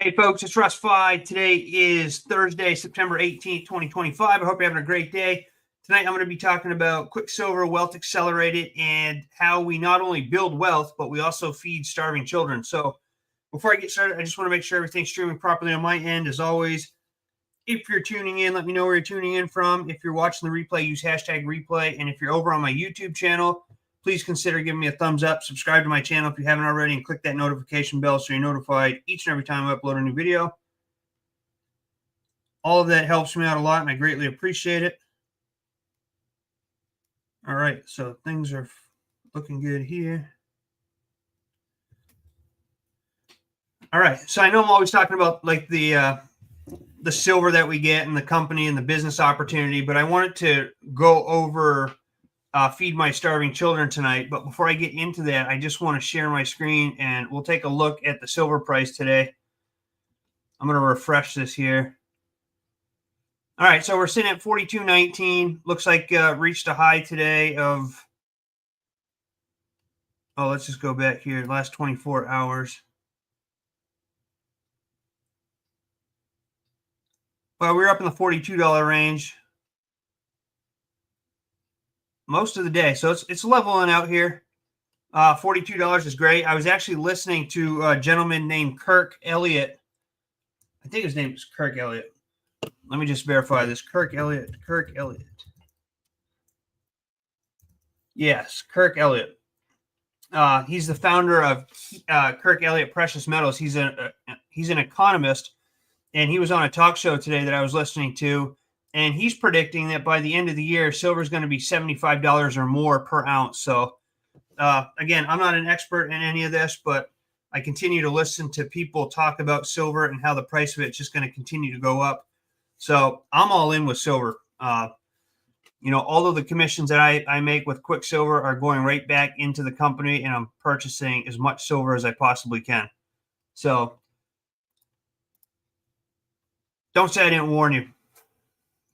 Hey folks, it's Russ. Today is Thursday, September 18th, 2025. I hope you're having a great day. Tonight I'm going to be talking about QuickSilver, Wealth Accelerated, and how we not only build wealth, but we also feed starving children. So before I get started, I just want to make sure everything's streaming properly on my end. As always, if you're tuning in, let me know where you're tuning in from. If you're watching the replay, use hashtag replay. And if you're over on my YouTube channel, please consider giving me a thumbs up. Subscribe to my channel if you haven't already, and click that notification bell so you're notified each and every time I upload a new video. All of that helps me out a lot, and I greatly appreciate it. All right, so things are looking good here. All right, so I know I'm always talking about like the silver that we get and the company and the business opportunity, but I wanted to go over Feed My Starving Children tonight. But before I get into that, I just want to share my screen and we'll take a look at the silver price today. I'm going to refresh this here. All right, so we're sitting at 42.19. Looks like reached a high today of, let's just go back here, last 24 hours. Well, we're up in the $42 range most of the day. So it's leveling out here. $42 is great. I was actually listening to a gentleman named Kirk Elliott. I think his name is Kirk Elliott. Let me just verify this. Kirk Elliott. Yes, Kirk Elliott. He's the founder of Kirk Elliott Precious Metals. He's an economist, and he was on a talk show today that I was listening to, and he's predicting that by the end of the year, silver is going to be $75 or more per ounce. So, again, I'm not an expert in any of this, but I continue to listen to people talk about silver and how the price of it is just going to continue to go up. So I'm all in with silver. All of the commissions that I make with QuickSilver are going right back into the company, and I'm purchasing as much silver as I possibly can. So don't say I didn't warn you,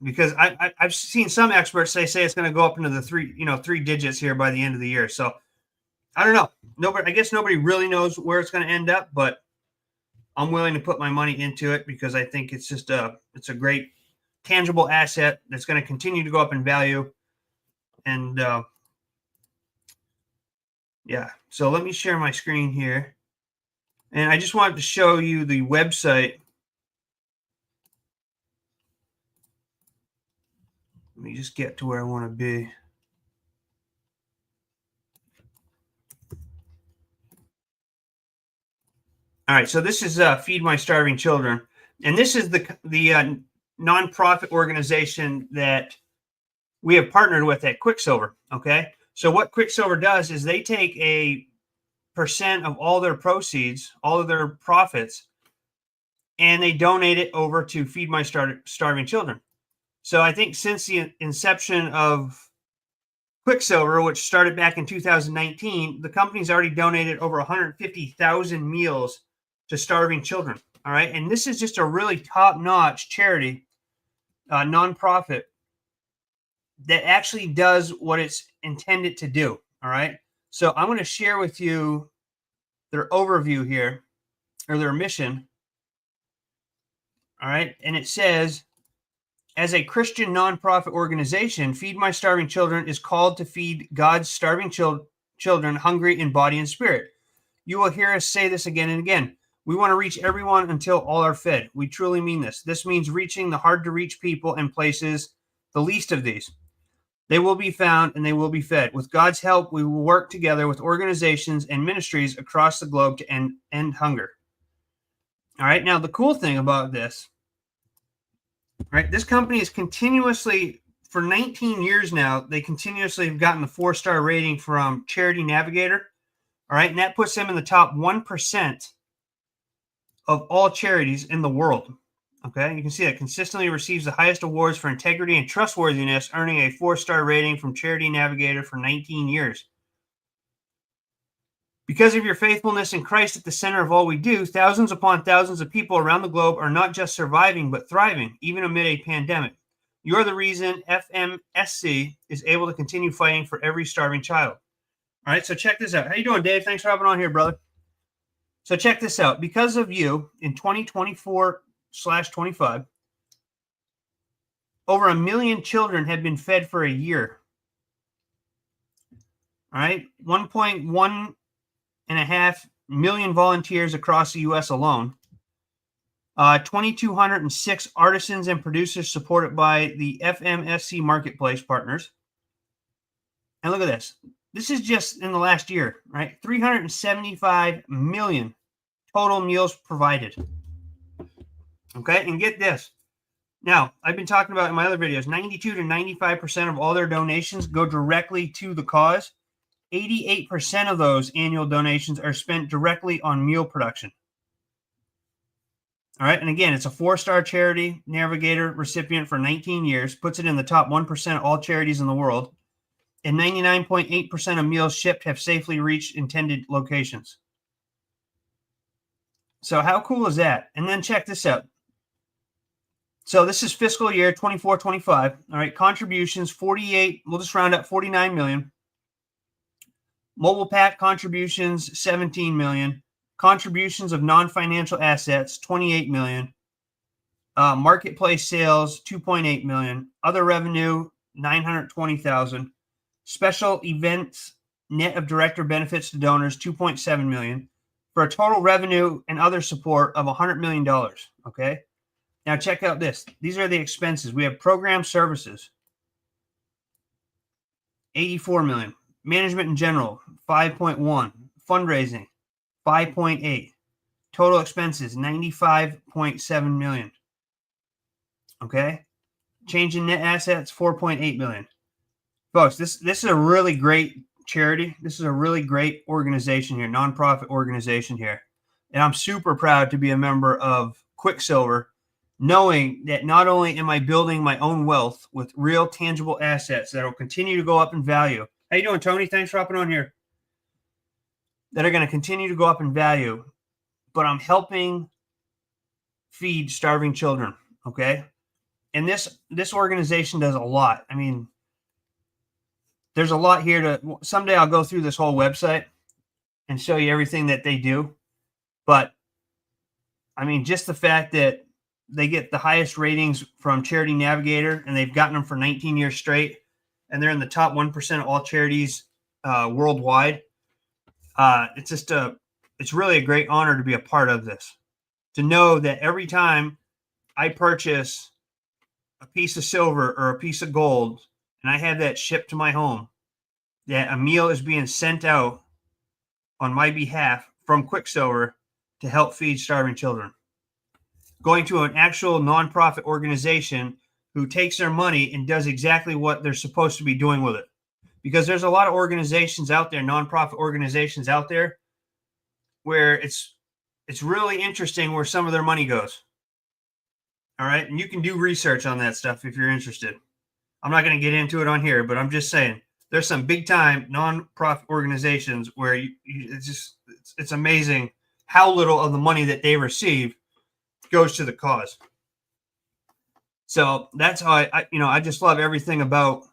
because I've seen some experts say it's going to go up into the three digits here by the end of the year. So I don't know. I guess nobody really knows where it's going to end up, but I'm willing to put my money into it because I think it's just it's a great tangible asset that's going to continue to go up in value. And yeah, so let me share my screen here. And I just wanted to show you the website. Let me just get to where I want to be. All right, so this is Feed My Starving Children, and this is the nonprofit organization that we have partnered with at QuickSilver. Okay, so what QuickSilver does is they take a percent of all their proceeds, all of their profits, and they donate it over to Feed My Starving Children. So I think since the inception of QuickSilver, which started back in 2019, the company's already donated over 150,000 meals to starving children. All right. And this is just a really top-notch charity, nonprofit that actually does what it's intended to do. All right. So I'm going to share with you their overview here, or their mission. All right. And it says, as a Christian nonprofit organization, Feed My Starving Children is called to feed God's starving children hungry in body and spirit. You will hear us say this again and again. We want to reach everyone until all are fed. We truly mean this. This means reaching the hard-to-reach people and places, the least of these. They will be found and they will be fed. With God's help, we will work together with organizations and ministries across the globe to end hunger. All right, now the cool thing about this, right? This company is continuously, for 19 years now, they continuously have gotten the 4-star rating from Charity Navigator. All right, and that puts them in the top 1% of all charities in the world. Okay, you can see that consistently receives the highest awards for integrity and trustworthiness, earning a 4-star rating from Charity Navigator for 19 years. Because of your faithfulness in Christ at the center of all we do, thousands upon thousands of people around the globe are not just surviving, but thriving, even amid a pandemic. You're the reason FMSC is able to continue fighting for every starving child. All right, so check this out. How you doing, Dave? Thanks for hopping on here, brother. So check this out. Because of you, in 2024/25, over 1 million children have been fed for a year. All right, 1.1 million volunteers across the U.S. alone. 2,206 artisans and producers supported by the FMSC marketplace partners. And look at this. This is just in the last year, right? 375 million total meals provided. Okay, and get this. Now, I've been talking about in my other videos, 92 to 95% of all their donations go directly to the cause. 88% of those annual donations are spent directly on meal production. All right, and again, it's a 4-star charity navigator recipient for 19 years, puts it in the top 1% of all charities in the world, and 99.8% of meals shipped have safely reached intended locations. So how cool is that? And then check this out. So this is fiscal year 24/25. All right, contributions 48, we'll just round up 49 million. Mobile pack contributions 17 million. Contributions of non-financial assets 28 million. Marketplace sales 2.8 million. Other revenue 920,000. Special events net of director benefits to donors 2.7 million, for a total revenue and other support of $100 million. Okay. Now check out this. These are the expenses. We have program services, 84 million. Management in general, 5.1. Fundraising, 5.8. Total expenses, 95.7 million. Okay. Change in net assets, 4.8 million. Folks, this is a really great charity. This is a really great organization here, nonprofit organization here. And I'm super proud to be a member of QuickSilver, knowing that not only am I building my own wealth with real tangible assets that will continue to go up in value. How you doing, Tony? Thanks for hopping on here. That are going to continue to go up in value, but I'm helping feed starving children, okay? And this organization does a lot. I mean, there's a lot here to, someday I'll go through this whole website and show you everything that they do. But I mean, just the fact that they get the highest ratings from Charity Navigator, and they've gotten them for 19 years straight, and they're in the top 1% of all charities worldwide. It's really a great honor to be a part of this, to know that every time I purchase a piece of silver or a piece of gold, and I have that shipped to my home, that a meal is being sent out on my behalf from QuickSilver to help feed starving children. Going to an actual nonprofit organization who takes their money and does exactly what they're supposed to be doing with it. Because there's a lot of organizations out there, nonprofit organizations out there, where it's really interesting where some of their money goes. All right. And you can do research on that stuff if you're interested. I'm not going to get into it on here, but I'm just saying there's some big time nonprofit organizations where it's amazing how little of the money that they receive goes to the cause. So that's how I just love everything about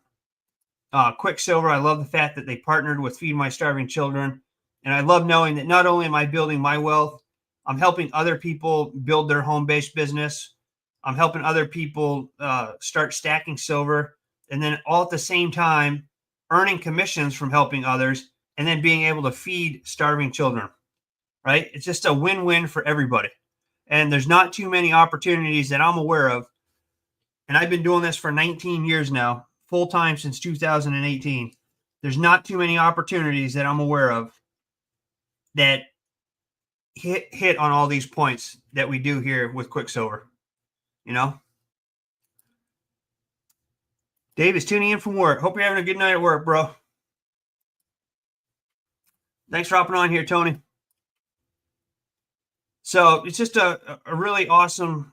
QuickSilver. I love the fact that they partnered with Feed My Starving Children. And I love knowing that not only am I building my wealth, I'm helping other people build their home-based business. I'm helping other people start stacking silver, and then all at the same time earning commissions from helping others, and then being able to feed starving children, right? It's just a win-win for everybody. And there's not too many opportunities that I'm aware of. And I've been doing this for 19 years now, full-time since 2018. There's not too many opportunities that I'm aware of that hit on all these points that we do here with QuickSilver. You know, Dave is tuning in from work. Hope you're having a good night at work, bro. Thanks for hopping on here, Tony. So it's just a really awesome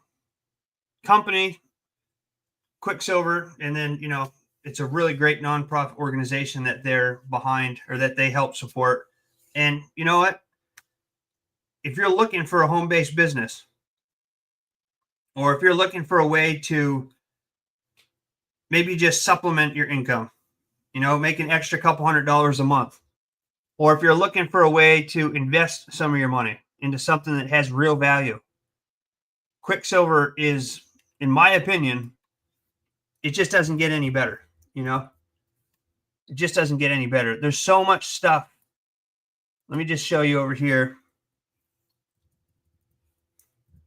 company, QuickSilver, and then, you know, it's a really great nonprofit organization that they're behind, or that they help support. And you know what? If you're looking for a home-based business, or if you're looking for a way to maybe just supplement your income, you know, make an extra couple $100 a month, or if you're looking for a way to invest some of your money, into something that has real value. QuickSilver is, in my opinion, it just doesn't get any better. It just doesn't get any better. There's so much stuff. Let me just show you over here.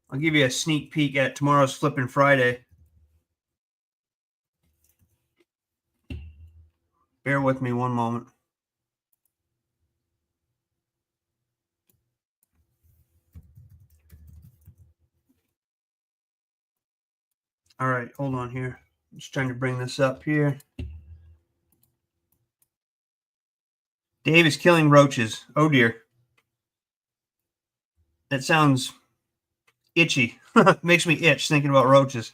I'll give you a sneak peek at tomorrow's Flipping Friday. Bear with me one moment. All right, hold on here. I'm just trying to bring this up here. Dave is killing roaches. Oh dear. That sounds itchy. Makes me itch thinking about roaches.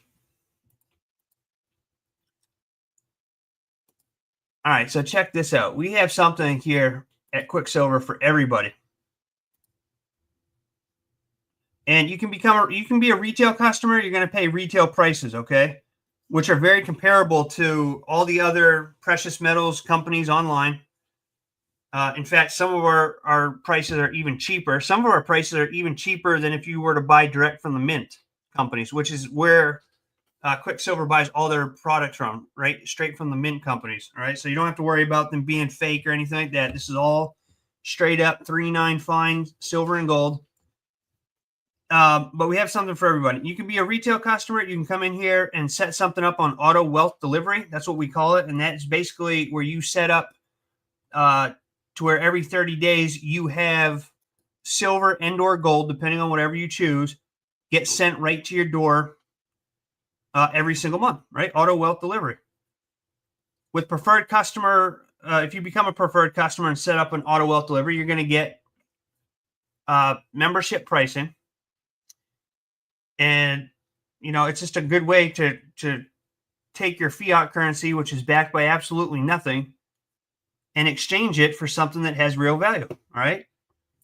All right, so check this out. We have something here at QuickSilver for everybody. And you can be a retail customer. You're going to pay retail prices, okay, which are very comparable to all the other precious metals companies online. In fact, some of our prices are even cheaper. Some of our prices are even cheaper than if you were to buy direct from the mint companies, which is where QuickSilver buys all their products from, right? Straight from the mint companies, all right? So you don't have to worry about them being fake or anything like that. This is all straight up 3-9 fine silver and gold. But we have something for everybody. You can be a retail customer. You can come in here and set something up on auto wealth delivery. That's what we call it. And that's basically where you set up to where every 30 days you have silver and or gold, depending on whatever you choose, get sent right to your door every single month, right? Auto wealth delivery. With preferred customer, if you become a preferred customer and set up an auto wealth delivery, you're going to get membership pricing. And, it's just a good way to take your fiat currency, which is backed by absolutely nothing, and exchange it for something that has real value. All right.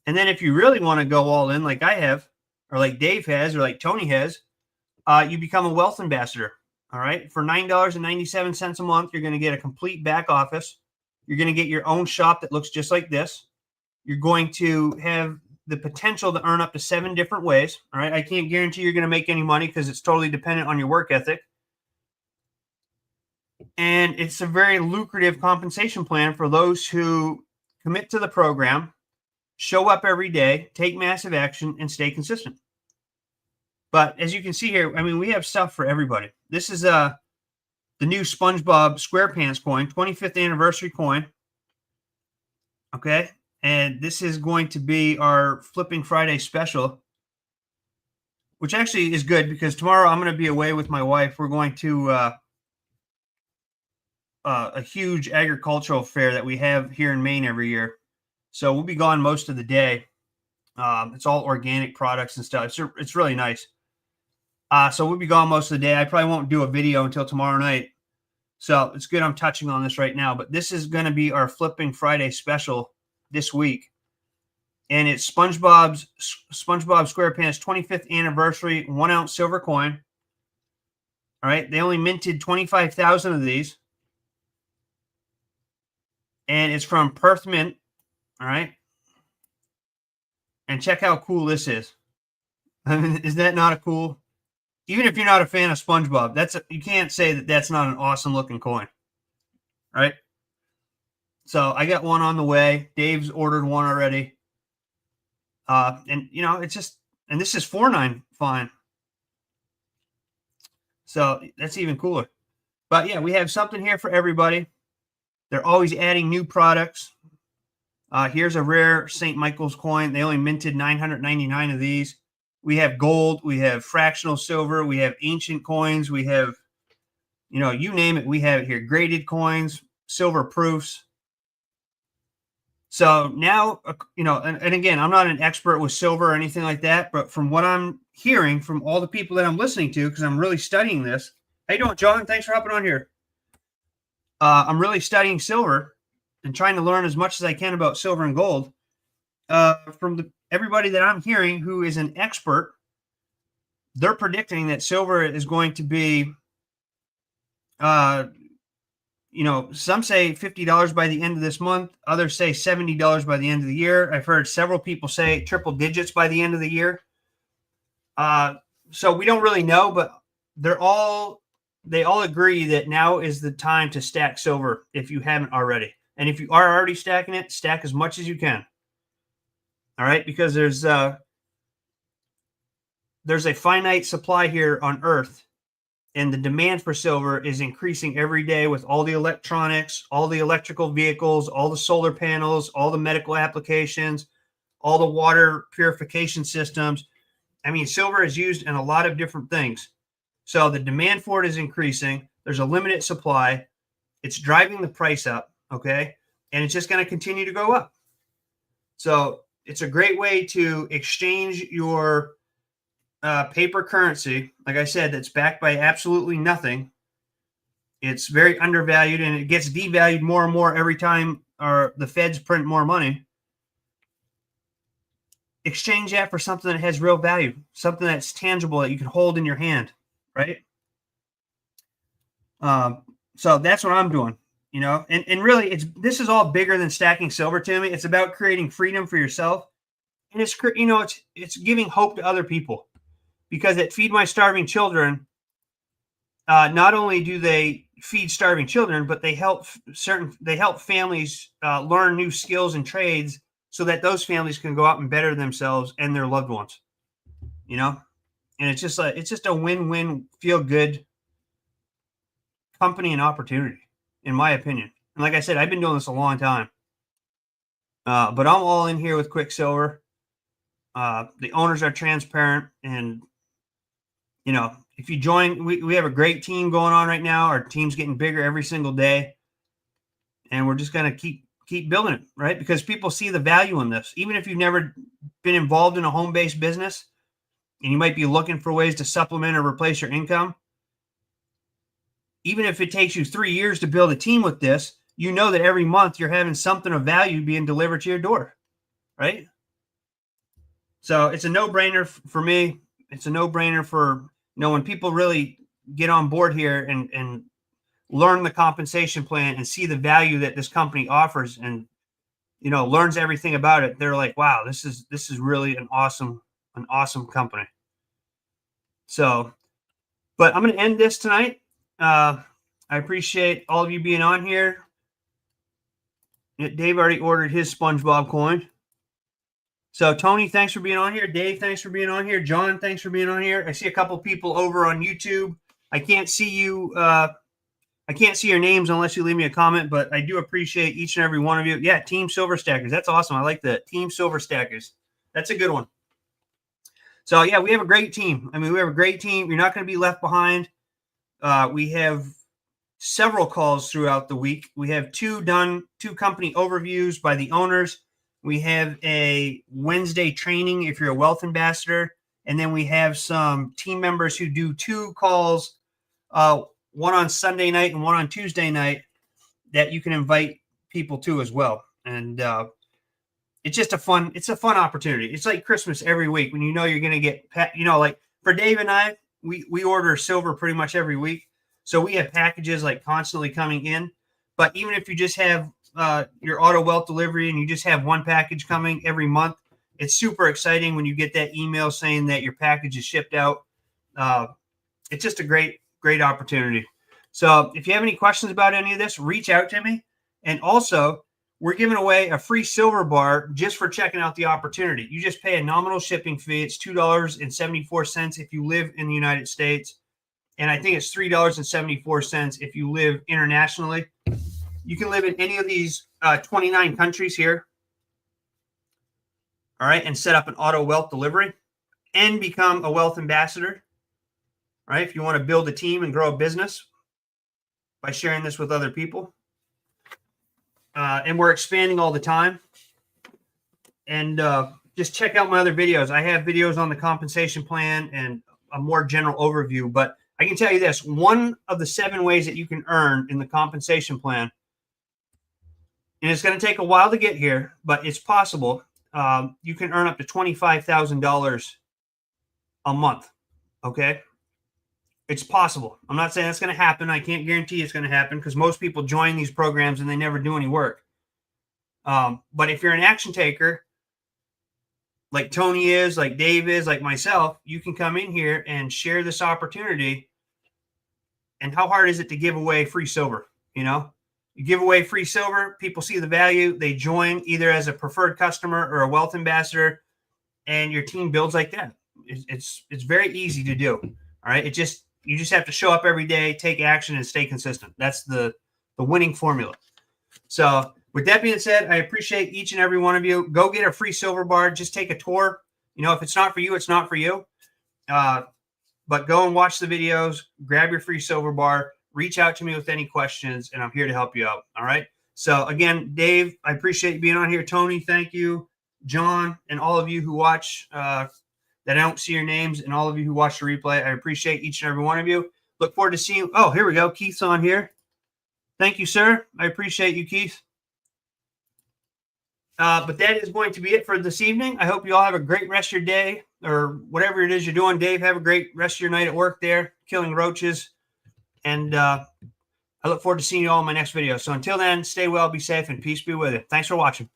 And then if you really want to go all in, like I have, or like Dave has, or like Tony has, you become a wealth ambassador. All right. For $9.97 a month, you're going to get a complete back office. You're going to get your own shop that looks just like this. You're going to have the potential to earn up to 7 different ways. All right. I can't guarantee you're going to make any money because it's totally dependent on your work ethic. And it's a very lucrative compensation plan for those who commit to the program, show up every day, take massive action, and stay consistent. But as you can see here, we have stuff for everybody. This is the new SpongeBob SquarePants coin, 25th anniversary coin. Okay. And this is going to be our Flipping Friday special, which actually is good because tomorrow I'm going to be away with my wife. We're going to a huge agricultural fair that we have here in Maine every year. So we'll be gone most of the day. It's all organic products and stuff. It's really nice. So we'll be gone most of the day. I probably won't do a video until tomorrow night. So it's good I'm touching on this right now. But this is going to be our Flipping Friday special this week. And it's SpongeBob SquarePants 25th anniversary 1-ounce silver coin. All right. They only minted 25,000 of these. And it's from Perth Mint. All right. And check how cool this is. Is that not a cool? Even if you're not a fan of SpongeBob, you can't say that that's not an awesome looking coin. All right. So I got one on the way. Dave's ordered one already. And it's just, and this is 4.9 fine. So that's even cooler. But yeah, we have something here for everybody. They're always adding new products. Here's a rare St. Michael's coin. They only minted 999 of these. We have gold. We have fractional silver. We have ancient coins. We have, you name it, we have it here. Graded coins, silver proofs. So now, and again, I'm not an expert with silver or anything like that, but from what I'm hearing from all the people that I'm listening to, because I'm really studying this. How you doing, John? Thanks for hopping on here. I'm really studying silver and trying to learn as much as I can about silver and gold. From everybody that I'm hearing who is an expert, they're predicting that silver is going to be, some say $50 by the end of this month. Others say $70 by the end of the year. I've heard several people say triple digits by the end of the year. So we don't really know, but they all agree that now is the time to stack silver if you haven't already. And if you are already stacking it, stack as much as you can. All right, because there's a finite supply here on Earth. And the demand for silver is increasing every day with all the electronics, all the electrical vehicles, all the solar panels, all the medical applications, all the water purification systems. I mean, silver is used in a lot of different things. So the demand for it is increasing. There's a limited supply. It's driving the price up, okay? And it's just going to continue to go up. So it's a great way to exchange your paper currency, like I said, that's backed by absolutely nothing. It's very undervalued, and it gets devalued more and more every time the feds print more money. Exchange that for something that has real value, something that's tangible that you can hold in your hand, right? So that's what I'm doing, and really this is all bigger than stacking silver to me. It's about creating freedom for yourself. And it's giving hope to other people. Because at Feed My Starving Children, not only do they feed starving children, but they help families learn new skills and trades so that those families can go out and better themselves and their loved ones. And it's just a win-win, feel good company and opportunity, in my opinion. And like I said, I've been doing this a long time. But I'm all in here with QuickSilver. The owners are transparent, and if you join, we have a great team going on right now. Our team's getting bigger every single day, and we're just going to keep building it, right? Because people see the value in this. Even if you've never been involved in a home-based business and you might be looking for ways to supplement or replace your income, even if it takes you 3 years to build a team with this, you know that every month you're having something of value being delivered to your door, right? So it's a no-brainer for me. It's a no-brainer for when people really get on board here and learn the compensation plan and see the value that this company offers and learns everything about it. They're like, wow, this is really an awesome company. So, but I'm going to end this tonight. I appreciate all of you being on here. Dave already ordered his SpongeBob coin. So Tony, thanks for being on here. Dave, thanks for being on here. John, thanks for being on here. I see a couple people over on YouTube. I can't see you. I can't see your names unless you leave me a comment, but I do appreciate each and every one of you. Yeah, Team Silver Stackers. That's awesome. I like that. Team Silver Stackers. That's a good one. So yeah, we have a great team. I mean, we have a great team. You're not going to be left behind. We have several calls throughout the week. We have two company overviews by the owners. We have a Wednesday training if you're a wealth ambassador. And then we have some team members who do 2 calls, one on Sunday night and one on Tuesday night, that you can invite people to as well. And it's just a fun opportunity. It's like Christmas every week when you're going to get, like for Dave and I, we order silver pretty much every week. So we have packages like constantly coming in. But even if you just have your auto wealth delivery and you just have one package coming every month, it's super exciting when you get that email saying that your package is shipped out. It's just a great opportunity. So if you have any questions about any of this, reach out to me. And also, we're giving away a free silver bar just for checking out the opportunity. You just pay a nominal shipping fee. It's $2.74 if you live in the United States. And I think it's $3.74 if you live internationally. You can live in any of these 29 countries here. All right. And set up an auto wealth delivery and become a wealth ambassador. Right. If you want to build a team and grow a business by sharing this with other people. And we're expanding all the time. And just check out my other videos. I have videos on the compensation plan and a more general overview. But I can tell you this, one of the 7 ways that you can earn in the compensation plan, and it's going to take a while to get here, but it's possible. You can earn up to $25,000 a month. Okay. It's possible. I'm not saying that's going to happen. I can't guarantee it's going to happen because most people join these programs and they never do any work. But if you're an action taker, like Tony is, like Dave is, like myself, you can come in here and share this opportunity. And how hard is it to give away free silver? You give away free silver, people see the value, they join either as a preferred customer or a wealth ambassador, and your team builds like that. It's very easy to do. All right. You just have to show up every day, take action, and stay consistent. That's the winning formula. So with that being said, I appreciate each and every one of you. Go get a free silver bar. Just take a tour. If it's not for you, it's not for you. But go and watch the videos, grab your free silver bar, reach out to me with any questions, and I'm here to help you out. All right. So again, Dave, I appreciate you being on here. Tony, thank you. John, and all of you who watch that I don't see your names, and all of you who watch the replay, I appreciate each and every one of you. Look forward to seeing you. Oh, here we go. Keith's on here. Thank you, sir. I appreciate you, Keith. But that is going to be it for this evening. I hope you all have a great rest of your day, or whatever it is you're doing. Dave, have a great rest of your night at work there, killing roaches. And I look forward to seeing you all in my next video. So until then, stay well, be safe, and peace be with you. Thanks for watching.